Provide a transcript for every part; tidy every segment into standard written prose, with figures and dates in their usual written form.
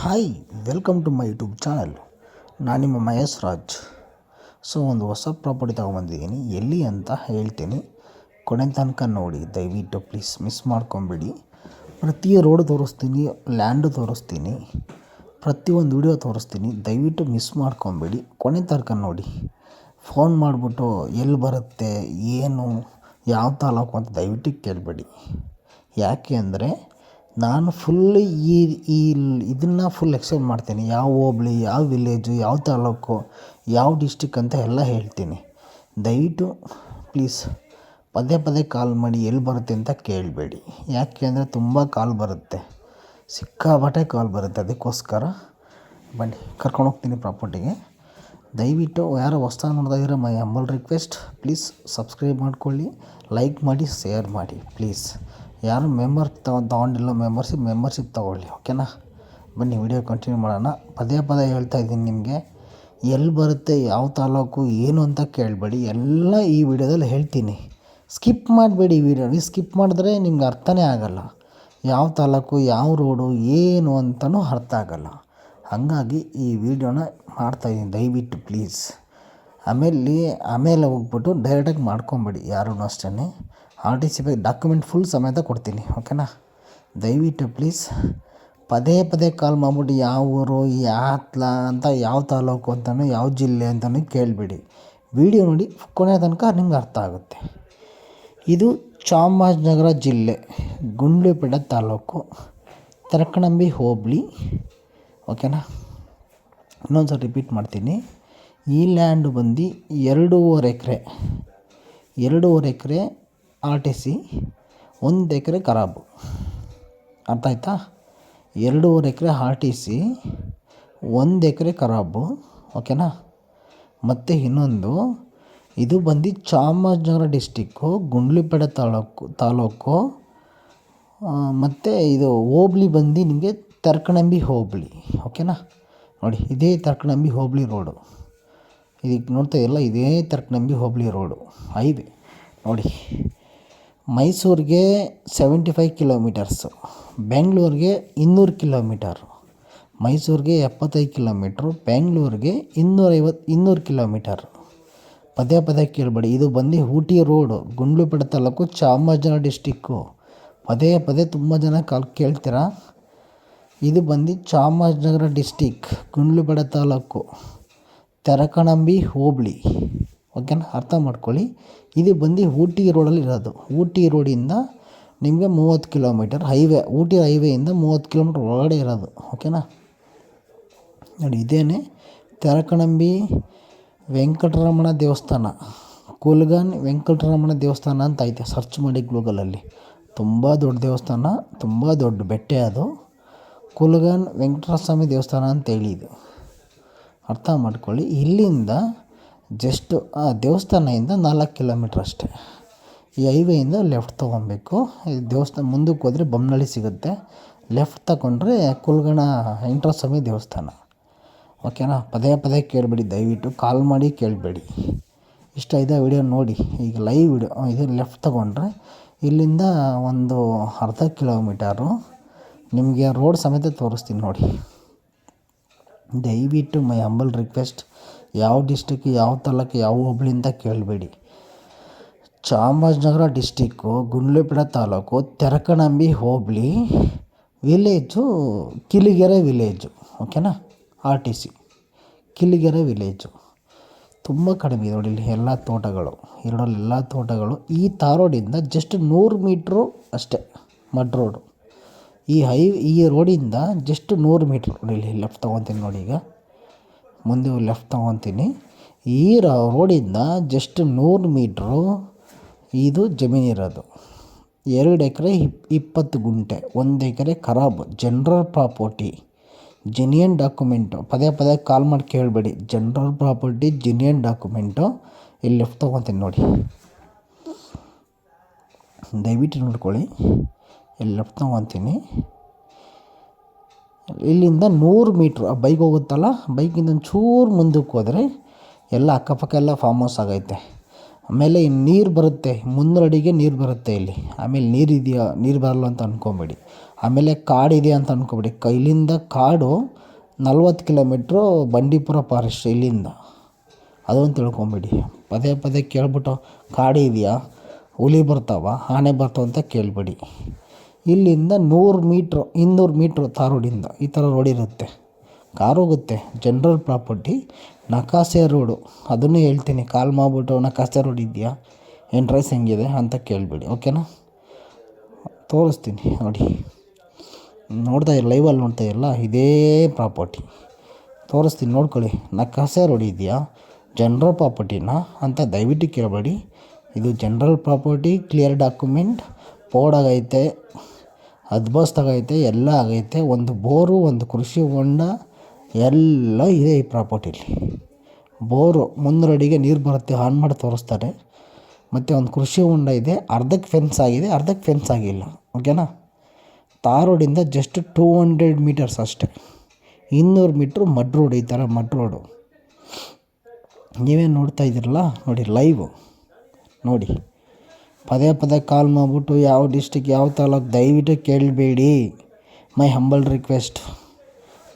Hi, welcome to my YouTube channel. ನಾನು ನಿಮ್ಮ ಮಹೇಶ್ ರಾಜ್. ಒಂದು ಹೊಸ ಪ್ರಾಪರ್ಟಿ ತೊಗೊಂಬಂದಿದ್ದೀನಿ. ಎಲ್ಲಿ ಅಂತ ಹೇಳ್ತೀನಿ, ಕೊನೆ ತನಕ ನೋಡಿ ದಯವಿಟ್ಟು. ಪ್ಲೀಸ್ ಮಿಸ್ ಮಾಡ್ಕೊಂಬಿಡಿ. ಪ್ರತಿ ರೋಡ್ ತೋರಿಸ್ತೀನಿ, ಲ್ಯಾಂಡು ತೋರಿಸ್ತೀನಿ, ಪ್ರತಿಯೊಂದು ವಿಡಿಯೋ ತೋರಿಸ್ತೀನಿ. ದಯವಿಟ್ಟು ಮಿಸ್ ಮಾಡ್ಕೊಂಬಿಡಿ, ಕೊನೆ ತನಕ ನೋಡಿ. ಫೋನ್ ಮಾಡಿಬಿಟ್ಟು ಎಲ್ಲಿ ಬರುತ್ತೆ, ಏನು, ಯಾವ ತಾಲೂಕು ಅಂತ ದಯವಿಟ್ಟು ಕೇಳಬೇಡಿ. ಯಾಕೆ ಅಂದರೆ ನಾನು ಫುಲ್ ಇದನ್ನು ಫುಲ್ ಎಕ್ಸ್ಪ್ಲೇನ್ ಮಾಡ್ತೀನಿ. ಯಾವ ಹೋಬ್ಳಿ, ಯಾವ ವಿಲೇಜು, ಯಾವ ತಾಲೂಕು, ಯಾವ ಡಿಸ್ಟಿಕ್ ಅಂತ ಎಲ್ಲ ಹೇಳ್ತೀನಿ. ದಯವಿಟ್ಟು ಪ್ಲೀಸ್ ಪದೇ ಪದೇ ಕಾಲ್ ಮಾಡಿ ಎಲ್ಲಿ ಬರುತ್ತೆ ಅಂತ ಕೇಳಬೇಡಿ. ಯಾಕೆ ಅಂದರೆ ತುಂಬ ಕಾಲ್ ಬರುತ್ತೆ, ಸಿಕ್ಕಾಪಟ್ಟೆ ಕಾಲ್ ಬರುತ್ತೆ. ಅದಕ್ಕೋಸ್ಕರ ಬನ್ನಿ, ಕರ್ಕೊಂಡು ಹೋಗ್ತೀನಿ ಪ್ರಾಪರ್ಟಿಗೆ. ದಯವಿಟ್ಟು ಯಾರು ಹೊಸ್ದಾಗಿ ನೋಡ್ತಾ ಇದ್ದೀರಾ, ಮೈ ಹಂಬಲ್ ರಿಕ್ವೆಸ್ಟ್, ಪ್ಲೀಸ್ ಸಬ್ಸ್ಕ್ರೈಬ್ ಮಾಡ್ಕೊಳ್ಳಿ, ಲೈಕ್ ಮಾಡಿ, ಶೇರ್ ಮಾಡಿ ಪ್ಲೀಸ್. ಯಾರು ತೊಗೊಂಡಿಲ್ಲ ಮೆಂಬರ್ಶಿಪ್ ತೊಗೊಳ್ಳಿ, ಓಕೆನಾ. ಬನ್ನಿ ವಿಡಿಯೋ ಕಂಟಿನ್ಯೂ ಮಾಡೋಣ. ಪದೇ ಪದೇ ಹೇಳ್ತಾ ಇದ್ದೀನಿ ನಿಮಗೆ, ಎಲ್ಲಿ ಬರುತ್ತೆ, ಯಾವ ತಾಲೂಕು, ಏನು ಅಂತ ಕೇಳಬೇಡಿ. ಎಲ್ಲ ಈ ವಿಡಿಯೋದಲ್ಲಿ ಹೇಳ್ತೀನಿ. ಸ್ಕಿಪ್ ಮಾಡಬೇಡಿ. ವಿಡಿಯೋ ಸ್ಕಿಪ್ ಮಾಡಿದ್ರೆ ನಿಮ್ಗೆ ಅರ್ಥನೇ ಆಗೋಲ್ಲ. ಯಾವ ತಾಲೂಕು, ಯಾವ ರೋಡು, ಏನು ಅಂತಲೂ ಅರ್ಥ ಆಗೋಲ್ಲ. ಹಾಗಾಗಿ ಈ ವಿಡಿಯೋನ ಮಾಡ್ತಾಯಿದ್ದೀನಿ, ದಯವಿಟ್ಟು ಪ್ಲೀಸ್. ಆಮೇಲೆ ಹೋಗ್ಬಿಟ್ಟು ಡೈರೆಕ್ಟಾಗಿ ಮಾಡ್ಕೊಬೇಡಿ ಯಾರೂ ಅಷ್ಟೇ. RTC ಡಾಕ್ಯುಮೆಂಟ್ ಫುಲ್ ಸಮೇತ ಕೊಡ್ತೀನಿ, ಓಕೆನಾ. ದಯವಿಟ್ಟು ಪ್ಲೀಸ್ ಪದೇ ಪದೇ ಕಾಲ್ ಮಾಡಿಬಿಟ್ಟು ಯಾವ ಊರು, ಅಂತ, ಯಾವ ತಾಲೂಕು ಅಂತಲೂ, ಯಾವ ಜಿಲ್ಲೆ ಅಂತಲೂ ಕೇಳಬೇಡಿ. ವಿಡಿಯೋ ನೋಡಿ ಕೊನೆ ತನಕ ನಿಮ್ಗೆ ಅರ್ಥ ಆಗುತ್ತೆ. ಇದು ಚಾಮರಾಜನಗರ ಜಿಲ್ಲೆ, ಗುಂಡ್ಲುಪೇಟೆ ತಾಲೂಕು, ತರಕನಂಬಿ ಹೋಬಳಿ, ಓಕೆನಾ. ಇನ್ನೊಂದು ಸಲ ರಿಪೀಟ್ ಮಾಡ್ತೀನಿ. ಈ ಲ್ಯಾಂಡು ಬಂದು 2.5 ಎಕರೆ RTC, 1 ಎಕರೆ ಖರಾಬು. ಅರ್ಥ ಆಯ್ತಾ? 2.5 ಎಕರೆ RTC, 1 ಎಕರೆ ಖರಾಬು, ಓಕೆನಾ. ಮತ್ತು ಇನ್ನೊಂದು, ಇದು ಬಂದು ಚಾಮರಾಜನಗರ ಡಿಸ್ಟಿಕ್ಕು, ಗುಂಡ್ಲುಪೇಟೆ ತಾಲೂಕು, ಮತ್ತು ಇದು ಹೋಬ್ಳಿ ಬಂದು ನಿಮಗೆ ತರಕನಂಬಿ ಹೋಬಳಿ, ಓಕೆನಾ. ನೋಡಿ, ಇದೇ ತರಕನಂಬಿ ಹೋಬಳಿ ರೋಡು. ಇದಕ್ಕೆ ನೋಡ್ತಾ ಇಲ್ಲ, ಇದೇ ತರಕನಂಬಿ ಹೋಬಳಿ ರೋಡು ಹೈವೇ ನೋಡಿ. ಮೈಸೂರಿಗೆ 75 ಕಿಲೋಮೀಟರ್ಸು, ಬೆಂಗಳೂರಿಗೆ 200 ಕಿಲೋಮೀಟರು, ಮೈಸೂರಿಗೆ 75 ಕಿಲೋಮೀಟ್ರು, ಬೆಂಗಳೂರಿಗೆ 200 ಕಿಲೋಮೀಟರು. ಪದೇ ಪದೇ ಕೇಳಬೇಡಿ. ಇದು ಬಂದು ಊಟಿ ರೋಡು, ಗುಂಡ್ಲುಪೇಟೆ ತಾಲೂಕು, ಚಾಮರಾಜನಗರ ಡಿಸ್ಟಿಕ್ಕು. ಪದೇ ಪದೇ ತುಂಬ ಜನ ಕೇಳ್ತೀರಾ. ಇದು ಬಂದು ಚಾಮರಾಜನಗರ ಡಿಸ್ಟಿಕ್, ಗುಂಡ್ಲುಪೇಟೆ ತಾಲೂಕು, ತರಕನಂಬಿ ಹೋಬಳಿ, ಓಕೆನಾ. ಅರ್ಥ ಮಾಡ್ಕೊಳ್ಳಿ. ಇದು ಬಂದು ಊಟಿ ರೋಡಲ್ಲಿ ಇರೋದು. ಊಟಿ ರೋಡಿಂದ ನಿಮಗೆ 30 ಕಿಲೋಮೀಟರ್ ಹೈವೇ, ಊಟಿ ಹೈವೇಯಿಂದ 30 ಕಿಲೋಮೀಟ್ರ್ ಒಳಗಡೆ ಇರೋದು, ಓಕೆನಾ. ನೋಡಿ, ಇದೇನೆ ತರಕನಂಬಿ ವೆಂಕಟರಮಣ ದೇವಸ್ಥಾನ, ಕುಲ್ಗಾನ್ ವೆಂಕಟರಮಣ ದೇವಸ್ಥಾನ ಅಂತ ಐತೆ. ಸರ್ಚ್ ಮಾಡಿ ಗೂಗಲಲ್ಲಿ. ತುಂಬ ದೊಡ್ಡ ದೇವಸ್ಥಾನ, ತುಂಬ ದೊಡ್ಡ ಬೆಟ್ಟ ಅದು. ಕುಲ್ಗಾನ್ ವೆಂಕಟರಸ್ವಾಮಿ ದೇವಸ್ಥಾನ ಅಂತೇಳಿ ಇದು. ಅರ್ಥ ಮಾಡ್ಕೊಳ್ಳಿ. ಇಲ್ಲಿಂದ ಜಸ್ಟ್ ಆ ದೇವಸ್ಥಾನದಿಂದ 4 ಕಿಲೋಮೀಟ್ರ್ ಅಷ್ಟೇ. ಈ ಹೈವೇಯಿಂದ ಲೆಫ್ಟ್ ತೊಗೊಬೇಕು. ಈ ದೇವಸ್ಥಾನ ಮುಂದಕ್ಕೆ ಹೋದರೆ ಬೊಮ್ಮನಹಳ್ಳಿ ಸಿಗುತ್ತೆ. ಲೆಫ್ಟ್ ತಗೊಂಡ್ರೆ ಕುಲ್ಗಣ ವೆಂಕಟರಸ್ವಾಮಿ ದೇವಸ್ಥಾನ, ಓಕೆನಾ. ಪದೇ ಪದೇ ಕೇಳಬೇಡಿ, ದಯವಿಟ್ಟು ಕಾಲ್ ಮಾಡಿ ಕೇಳಬೇಡಿ. ಇಷ್ಟ ಇದೆ ವಿಡಿಯೋ ನೋಡಿ. ಈಗ ಲೈವ್ ವಿಡಿಯೋ ಇದು ಲೆಫ್ಟ್ ತಗೊಂಡ್ರೆ ಇಲ್ಲಿಂದ ಒಂದು ಅರ್ಧ ಕಿಲೋಮೀಟರು ನಿಮಗೆ ರೋಡ್ ಸಮೇತ ತೋರಿಸ್ತೀನಿ ನೋಡಿ. ದಯವಿಟ್ಟು ಮೈ ಹಂಬಲ್ ರಿಕ್ವೆಸ್ಟ್, ಯಾವ ಡಿಸ್ಟಿಕ್, ಯಾವ ತಾಲೂಕು, ಯಾವ ಹೋಬಳಿ ಅಂತ ಕೇಳಬೇಡಿ. Chamarajanagar district, Gundlupet taluk, Tarakanambi hobli, village Kiligere village, ಓಕೆನಾ. RTC Kiligere village. ತುಂಬ ಕಡಿಮೆ ನೋಡಿ. ಇಲ್ಲಿ ಎಲ್ಲ ತೋಟಗಳು, ಇರೋಲ್ಲಿ ಎಲ್ಲ ತೋಟಗಳು. ಈ ತಾರೋಡಿಂದ ಜಸ್ಟ್ 100 ಮೀಟ್ರು ಅಷ್ಟೇ ಮಡ್ ರೋಡು. ಈ ರೋಡಿಂದ ಜಸ್ಟ್ 100 ಮೀಟ್ರ್ ನೋಡಿ. ಇಲ್ಲಿ ಲೆಫ್ಟ್ ತೊಗೊತೀನಿ ನೋಡಿ. ಈಗ ಮುಂದೆ ಲೆಫ್ಟ್ ತೊಗೊತೀನಿ. ಈ ರೋಡಿಂದ ಜಸ್ಟ್ 100 ಮೀಟ್ರು ಇದು ಜಮೀನಿರೋದು. 2 ಎಕರೆ 20 ಗುಂಟೆ, 1 ಎಕರೆ ಖರಾಬು, ಜನರಲ್ ಪ್ರಾಪರ್ಟಿ, ಜೆನ್ಯೂನ್ ಡಾಕ್ಯುಮೆಂಟು. ಪದೇ ಪದೇ ಕಾಲ್ ಮಾಡಿ ಕೇಳಬೇಡಿ. General property, genuine document. ಇಲ್ಲಿ ಲೆಫ್ಟ್ ತೊಗೊತೀನಿ ನೋಡಿ, ದಯವಿಟ್ಟು ನೋಡ್ಕೊಳ್ಳಿ. ಇಲ್ಲಿ ಲೆಫ್ಟ್ ತೊಗೊತೀನಿ. ಇಲ್ಲಿಂದ 100 ಮೀಟ್ರು ಆ ಬೈಕ್ ಹೋಗುತ್ತಲ್ಲ, ಬೈಕಿಂದ ಒಂಚೂರು ಮುಂದಕ್ಕೆ ಹೋದರೆ ಎಲ್ಲ ಅಕ್ಕಪಕ್ಕ ಎಲ್ಲ ಫಾರ್ಮ್ ಹೌಸ್ ಆಗೈತೆ. ಆಮೇಲೆ ನೀರು ಬರುತ್ತೆ, 300 ಅಡಿಗೆ ನೀರು ಬರುತ್ತೆ ಇಲ್ಲಿ. ಆಮೇಲೆ ನೀರು ಬರಲ್ಲ ಅಂತ ಅಂದ್ಕೊಬೇಡಿ. ಆಮೇಲೆ ಕಾಡಿದೆ ಅಂತ ಅಂದ್ಕೊಬಿಡಿ. ಇಲ್ಲಿಂದ ಕಾಡು 40 ಕಿಲೋಮೀಟ್ರು ಬಂಡೀಪುರ ಫಾರೆಸ್ಟ್ ಇಲ್ಲಿಂದ. ಅದೊಂದು ತಿಳ್ಕೊಂಬಿಡಿ. ಪದೇ ಪದೇ ಕೇಳ್ಬಿಟ್ಟು ಕಾಡು ಇದೆಯಾ, ಹುಲಿ ಬರ್ತಾವ, ಆನೆ ಬರ್ತಾವ ಅಂತ ಕೇಳಬೇಡಿ. ಇಲ್ಲಿಂದ 100 ಮೀಟ್ರು 200 ಮೀಟ್ರು ತಾರ್ ರೋಡಿಂದ ಈ ಥರ ರೋಡ್ ಇರುತ್ತೆ. ಕಾರ್ ಹೋಗುತ್ತೆ. ಜನರಲ್ ಪ್ರಾಪರ್ಟಿ ನಕಾಸೆ ರೋಡು. ಅದನ್ನು ಹೇಳ್ತೀನಿ. ಕಾಲ್ ಮಾಡಿಬಿಟ್ಟು ನಕಾಸೆ ರೋಡ್ ಇದೆಯಾ, ಎಂಟ್ರೆನ್ಸ್ ಹೆಂಗಿದೆ ಅಂತ ಕೇಳಬೇಡಿ. ಓಕೆನಾ? ತೋರಿಸ್ತೀನಿ ನೋಡಿ. ಲೈವಲ್ಲಿ ನೋಡ್ತಾ ಇರಲ್ಲ, ಇದೇ ಪ್ರಾಪರ್ಟಿ ತೋರಿಸ್ತೀನಿ, ನೋಡ್ಕೊಳ್ಳಿ. ನಕಾಸೆ ರೋಡ್ ಇದೆಯಾ, ಜನರಲ್ ಪ್ರಾಪರ್ಟಿನಾ ಅಂತ ದಯವಿಟ್ಟು ಕೇಳಬೇಡಿ. ಇದು ಜನರಲ್ ಪ್ರಾಪರ್ಟಿ, ಕ್ಲಿಯರ್ ಡಾಕ್ಯುಮೆಂಟ್, ಪೋಡಾಗೈತೆ, ಅದ್ಬಸ್ತಾಗೈತೆ, ಎಲ್ಲ ಆಗೈತೆ. ಒಂದು ಬೋರು, ಒಂದು ಕೃಷಿ ಹೊಂಡ ಎಲ್ಲ ಇದೆ ಈ ಪ್ರಾಪರ್ಟಿಲಿ. ಬೋರು 300 ಅಡಿಗೆ ನೀರು ಬರುತ್ತೆ, ಆನ್ ಮಾಡಿ ತೋರಿಸ್ತಾರೆ. ಮತ್ತು ಒಂದು ಕೃಷಿ ಹೊಂಡ ಇದೆ, ಅರ್ಧಕ್ಕೆ ಫೆನ್ಸ್ ಆಗಿದೆ, ಅರ್ಧಕ್ಕೆ ಫೆನ್ಸ್ ಆಗಿಲ್ಲ. ಓಕೆನಾ? ತಾರ್ ರೋಡಿಂದ ಜಸ್ಟ್ 200 ಮೀಟರ್ಸ್ ಅಷ್ಟೇ. 200 ಮೀಟ್ರು ಮಡ್ ರೋಡ್. ಈ ಥರ ಮಡ್ ರೋಡು ನೀವೇನು ನೋಡ್ತಾ ಇದ್ದೀರಲ್ಲ ನೋಡಿ, ಲೈವ್ ನೋಡಿ. ಪದೇ ಪದೇ ಕಾಲ್ ಮಾಡಿಬಿಟ್ಟು ಯಾವ ಡಿಸ್ಟಿಕ್ ಯಾವ ತಾಲೂಕು ದಯವಿಟ್ಟು ಕೇಳಬೇಡಿ. ಮೈ ಹಂಬಲ್ ರಿಕ್ವೆಸ್ಟ್.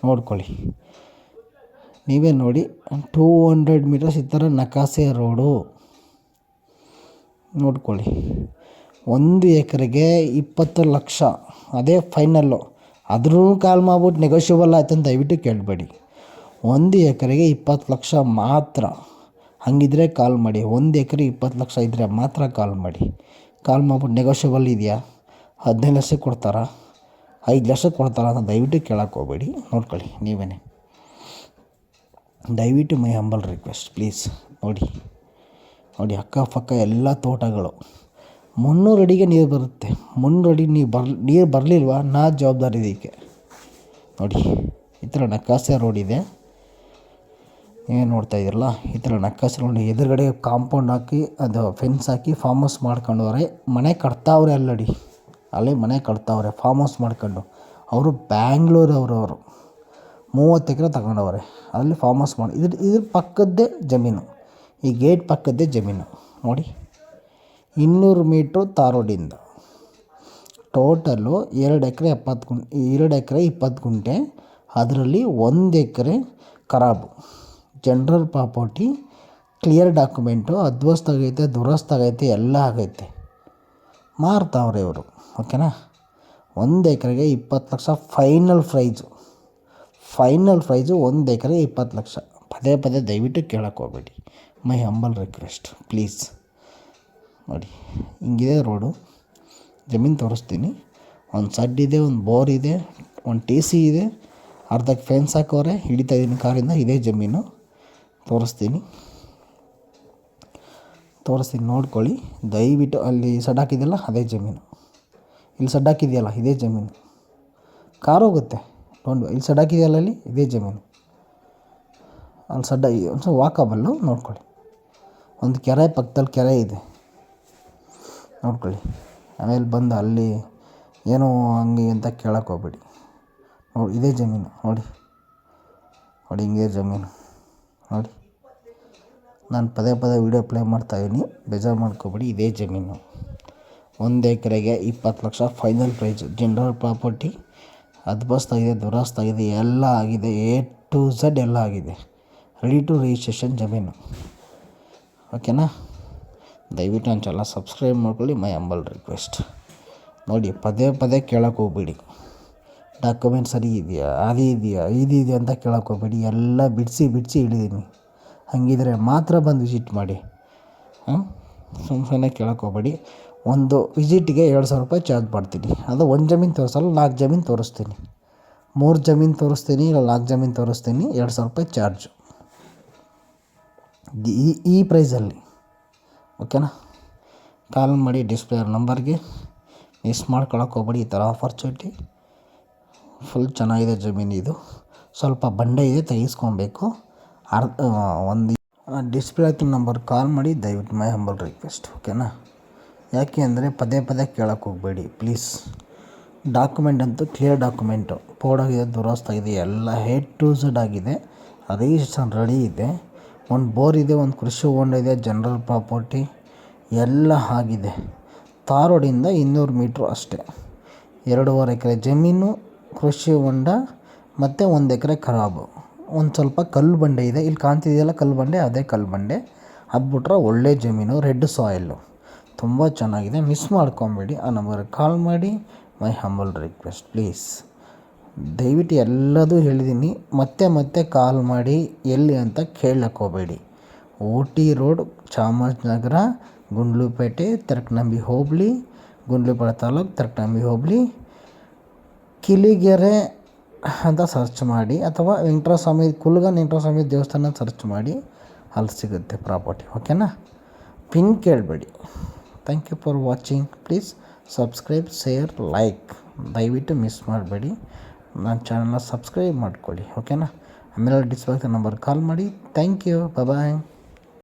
ನೋಡ್ಕೊಳ್ಳಿ, ನೀವೇ ನೋಡಿ. 200 ಮೀಟರ್ಸ್ ಈ ಥರ ನಕಾಸೆ ರೋಡು ನೋಡ್ಕೊಳ್ಳಿ. 1 ಎಕರೆಗೆ 20 ಲಕ್ಷ, ಅದೇ ಫೈನಲ್ಲು. ಆದ್ರೂ ಕಾಲ್ ಮಾಡ್ಬಿಟ್ಟು ನೆಗೋಷಿಯಬಲ್ ಆಯ್ತು ಅಂತ ದಯವಿಟ್ಟು ಕೇಳಬೇಡಿ. 1 ಎಕರೆಗೆ 20 ಲಕ್ಷ ಮಾತ್ರ. ಹಂಗಿದ್ರೆ ಕಾಲ್ ಮಾಡಿ. 1 ಎಕರೆ 20 ಲಕ್ಷ ಇದ್ದರೆ ಮಾತ್ರ ಕಾಲ್ ಮಾಡಿ. ಕಾಲ್ ಮಾಡ್ಬಿಟ್ಟು ನೆಗೋಷಿಯಬಲ್ ಇದೆಯಾ, 15 ಲಕ್ಷಕ್ಕೆ ಕೊಡ್ತಾರಾ, 5 ಲಕ್ಷಕ್ಕೆ ಕೊಡ್ತಾರಾ ಅಂತ ದಯವಿಟ್ಟು ಕೇಳೋಕ್ಕೆ ಹೋಗಬೇಡಿ. ನೋಡ್ಕೊಳ್ಳಿ ನೀವೇ. ದಯವಿಟ್ಟು ಮೈ ಹಂಬಲ್ ರಿಕ್ವೆಸ್ಟ್ ಪ್ಲೀಸ್. ನೋಡಿ ಅಕ್ಕಪಕ್ಕ ಎಲ್ಲ ತೋಟಗಳು. 300 ಅಡಿಗೆ ನೀರು ಬರುತ್ತೆ. 300 ಅಡಿ ನೀರು ಬರಲಿಲ್ವಾ, ನಾ ಜವಾಬ್ದಾರಿ ಇದಕ್ಕೆ. ನೋಡಿ, ಈ ಥರ ನಕಾಸೆ ರೋಡ್ ಇದೆ. ನೀವೇನು ನೋಡ್ತಾ ಇದ್ದೀರಲ್ಲ, ಈ ಥರ ನಕಾಸೆ ರೋಡ್. ಎದುರುಗಡೆ ಕಾಂಪೌಂಡ್ ಹಾಕಿ, ಅದು ಫೆನ್ಸ್ ಹಾಕಿ ಫಾರ್ಮ್ ಹೌಸ್ ಮಾಡ್ಕೊಂಡವ್ರೆ. ಮನೆ ಕಟ್ತಾವ್ರೆ ಅಲ್ಲಡಿ, ಅಲ್ಲೇ ಮನೆ ಕಟ್ತಾವ್ರೆ ಫಾರ್ಮ್ ಹೌಸ್ ಮಾಡ್ಕೊಂಡು. ಅವರು ಬ್ಯಾಂಗ್ಳೂರವರು 30 ಎಕರೆ ತಗೊಂಡವ್ರೆ. ಅಲ್ಲಿ ಫಾರ್ಮ್ ಹೌಸ್ ಮಾಡಿ ಇದ್ರ ಪಕ್ಕದ್ದೇ ಜಮೀನು, ಈ ಗೇಟ್ ಪಕ್ಕದ್ದೇ ಜಮೀನು. ನೋಡಿ, 200 ಮೀಟ್ರು ತಾರ್ ರೋಡಿಂದ ಟೋಟಲು 2 ಎಕರೆ 20 ಗುಂಟೆ. ಅದರಲ್ಲಿ 1 ಎಕರೆ ಖರಾಬು. ಜನರಲ್ ಪ್ರಾಪರ್ಟಿ, ಕ್ಲಿಯರ್ ಡಾಕ್ಯುಮೆಂಟು, ಅದ್ವಸ್ತಾಗೈತೆ, ದುರಸ್ತಾಗೈತೆ, ಎಲ್ಲ ಆಗೈತೆ. ಮಾರ್ತಾವ್ರೆ ಇವರು. ಓಕೆನಾ? 1 ಎಕರೆಗೆ 20 ಲಕ್ಷ ಫೈನಲ್ ಪ್ರೈಸು. 1 ಎಕರೆ 20 ಲಕ್ಷ. ಪದೇ ಪದೇ ದಯವಿಟ್ಟು ಕೇಳೋಕ್ಕೆ ಹೋಗಬೇಡಿ. ಮೈ ಹಂಬಲ್ ರಿಕ್ವೆಸ್ಟ್ ಪ್ಲೀಸ್. ನೋಡಿ, ಹಿಂಗಿದೆ ರೋಡು. ಜಮೀನು ತೋರಿಸ್ತೀನಿ. ಒಂದು ಸಡ್ ಇದೆ, ಒಂದು ಬೋರ್ ಇದೆ, ಒಂದು TC ಇದೆ, ಅರ್ಧಕ್ಕೆ ಫೆನ್ಸ್ ಹಾಕೋರೆ. ಹಿಡಿತಾ ಇದ್ದೀನಿ ಕಾರಿಂದ. ಇದೇ ಜಮೀನು ತೋರಿಸ್ತೀನಿ, ನೋಡ್ಕೊಳ್ಳಿ ದಯವಿಟ್ಟು. ಅಲ್ಲಿ ಸಡ್ ಹಾಕಿದೆಯಲ್ಲ ಅದೇ ಜಮೀನು. ಇಲ್ಲಿ ಸಡ್ ಹಾಕಿದೆಯಲ್ಲ ಇದೇ ಜಮೀನು. ಕಾರ್ ಹೋಗುತ್ತೆ ಇಲ್ಲಿ ಸಡ್ ಹಾಕಿದೆಯಲ್ಲ, ಅಲ್ಲಿ ಇದೇ ಜಮೀನು. ಅಲ್ಲಿ ಸಡ್ಡ ಒಂದು ಸ್ವಲ್ಪ ವಾಕಬಲ್ಲು. ನೋಡ್ಕೊಳ್ಳಿ, ಒಂದು ಕೆರೆ ಪಕ್ಕದಲ್ಲಿ ಕೆರೆ ಇದೆ, ನೋಡ್ಕೊಳ್ಳಿ. ಆಮೇಲೆ ಬಂದು ಅಲ್ಲಿ ಏನೋ ಹಂಗೆ ಅಂತ ಕೇಳೋಕ್ಕೆ ಹೋಗ್ಬೇಡಿ. ನೋಡಿ, ಇದೇ ಜಮೀನು. ನೋಡಿ ಹಿಂಗೆ ಜಮೀನು. ನೋಡಿ, ನಾನು ಪದೇ ಪದೇ ವೀಡಿಯೋ ಪ್ಲೇ ಮಾಡ್ತಾಯಿದ್ದೀನಿ, ಬೇಜಾರು ಮಾಡ್ಕೋಬೇಡಿ. ಇದೇ ಜಮೀನು. 1 ಎಕರೆಗೆ 20 lakh final price. General property, ಅದ್ಬಸ್ತಾಗಿದೆ, ದುರಸ್ತಾಗಿದೆ, ಎಲ್ಲ ಆಗಿದೆ. A to Z ಎಲ್ಲ ಆಗಿದೆ. ರೆಡಿ ಟು ರಿಜಿಸ್ಟ್ರೇಷನ್ ಜಮೀನು. ಓಕೆನಾ? ದಯವಿಟ್ಟು ನನ್ನ ಚಾನಲ್ ಸಬ್ಸ್ಕ್ರೈಬ್ ಮಾಡ್ಕೊಳ್ಳಿ. ಮೈ ಹಂಬಲ್ ರಿಕ್ವೆಸ್ಟ್. ನೋಡಿ, ಪದೇ ಪದೇ ಕೇಳೋಕ್ಕೆ ಹೋಗ್ಬೇಡಿ. ಡಾಕ್ಯುಮೆಂಟ್ ಸರಿ ಇದೆಯಾ, ಅದು ಇದೆಯಾ ಅಂತ ಕೇಳೋಕ್ಕೆ ಹೋಗ್ಬೇಡಿ. ಎಲ್ಲ ಬಿಡಿಸಿ ಹಿಡಿದೀನಿ. ಹಾಗಿದ್ರೆ ಮಾತ್ರ ಬಂದು ವಿಸಿಟ್ ಮಾಡಿ. ಸುಮ್ಮನೆ ಕೇಳೋಕ್ಕೆ ಹೋಗ್ಬೇಡಿ. ಒಂದು ವಿಸಿಟ್ಗೆ 2,000 ರೂಪಾಯಿ ಚಾರ್ಜ್ ಮಾಡ್ತೀನಿ. ಅದು 1 ಜಮೀನು ತೋರಿಸಲ್ಲ, 4 ಜಮೀನು ತೋರಿಸ್ತೀನಿ. 3 ಜಮೀನು ತೋರಿಸ್ತೀನಿ, ಇಲ್ಲ 4 ಜಮೀನು ತೋರಿಸ್ತೀನಿ. 2,000 ರೂಪಾಯಿ ಚಾರ್ಜು ಈ ಪ್ರೈಸಲ್ಲಿ. ಓಕೆನಾ? ಕಾಲ್ ಮಾಡಿ ಡಿಸ್ಪ್ಲೇ ನಂಬರ್ಗೆ. ಮಿಸ್ ಮಾಡ್ಕೊಳಕ್ಕೆ ಹೋಗ್ಬೇಡಿ. ಈ ಥರ ಆಪರ್ಚುನಿಟಿ ಫುಲ್ ಚೆನ್ನಾಗಿದೆ ಜಮೀನು. ಇದು ಸ್ವಲ್ಪ ಬಂಡೆ ಇದೆ, ತೆಗಿಸ್ಕೊಬೇಕು. ಒಂದು ಡಿಸ್ಪ್ಲೇ ಆಗ್ತಿರೋ ನಂಬರ್ ಕಾಲ್ ಮಾಡಿ ದಯವಿಟ್ಟು. My humble request. ಓಕೆನಾ? ಯಾಕೆ ಅಂದರೆ ಪದೇ ಪದೇ ಕೇಳೋಕ್ಕೆ ಹೋಗಬೇಡಿ ಪ್ಲೀಸ್. ಡಾಕ್ಯುಮೆಂಟ್ ಅಂತೂ ಕ್ಲಿಯರ್ ಡಾಕ್ಯುಮೆಂಟು. ಪೋಡಾಗಿದೆ, ದುರಸ್ತಾಗಿದೆ, ಎಲ್ಲ A to Z ಆಗಿದೆ. ರಿಜಿಸ್ಟ್ರೇಷನ್ ರೆಡಿ ಇದೆ. ಒಂದು ಬೋರ್ ಇದೆ, ಒಂದು ಕೃಷಿ ಹೊಂಡ ಇದೆ, ಜನರಲ್ ಪ್ರಾಪರ್ಟಿ ಎಲ್ಲ ಆಗಿದೆ. ತಾರ್ ರೋಡಿಂದ 200 ಮೀಟ್ರು ಅಷ್ಟೇ. 2.5 ಎಕರೆ ಜಮೀನು, ಕೃಷಿ ಹೊಂಡ ಮತ್ತು 1 ಎಕರೆ ಖರಾಬು. ಒಂದು ಸ್ವಲ್ಪ ಕಲ್ಲು ಬಂಡೆ ಇದೆ, ಇಲ್ಲಿ ಕಾಣ್ತಿದೆಯಲ್ಲ ಕಲ್ಲು ಬಂಡೆ, ಅದೇ ಕಲ್ಲು ಬಂಡೆ. ಅದು ಬಿಟ್ರೆ ಒಳ್ಳೆ ಜಮೀನು, ರೆಡ್ ಸಾಯಿಲು, ತುಂಬ ಚೆನ್ನಾಗಿದೆ. ಮಿಸ್ ಮಾಡ್ಕೊಬೇಡಿ. ಆ ನಂಬರ್ಗೆ ಕಾಲ್ ಮಾಡಿ. ಮೈ ಹಂಬಲ್ ರಿಕ್ವೆಸ್ಟ್ ಪ್ಲೀಸ್. ದಯವಿಟ್ಟು ಎಲ್ಲದೂ ಹೇಳಿದ್ದೀನಿ, ಮತ್ತೆ ಕಾಲ್ ಮಾಡಿ ಎಲ್ಲಿ ಅಂತ ಕೇಳಕ್ಕೆ ಹೋಗಬೇಡಿ. OT ರೋಡ್, ಚಾಮರಾಜನಗರ, ಗುಂಡ್ಲುಪೇಟೆ, ತರಕನಂಬಿ ಹೋಬಳಿ, ಗುಂಡ್ಲುಪೇಟೆ ತಾಲೂಕು, ತರಕನಂಬಿ ಹೋಬಳಿ, ಕಿಲಿಗೆರೆ ಅಂತ ಸರ್ಚ್ ಮಾಡಿ, ಅಥವಾ ಕುಲ್ಗನ್ ವೆಂಕಟಸ್ವಾಮಿ ದೇವಸ್ಥಾನ ಸರ್ಚ್ ಮಾಡಿ, ಅಲ್ಲಿ ಸಿಗುತ್ತೆ ಪ್ರಾಪರ್ಟಿ. ಓಕೆನಾ? ಪಿನ್ ಕೇಳಬೇಡಿ. Thank you for watching. Please subscribe, share, like ದಯವಿಟ್ಟು ಮಿಸ್ ಮಾಡಬೇಡಿ. ನನ್ನ ಚಾನಲ್ನ ಸಬ್ಸ್ಕ್ರೈಬ್ ಮಾಡ್ಕೊಳ್ಳಿ. ಓಕೆನಾ? ಆಮೇಲೆ ಡಿಸ್ಪ್ಲೇ ನಂಬರ್ ಕಾಲ್ ಮಾಡಿ. Thank you. ಬಾಯ್.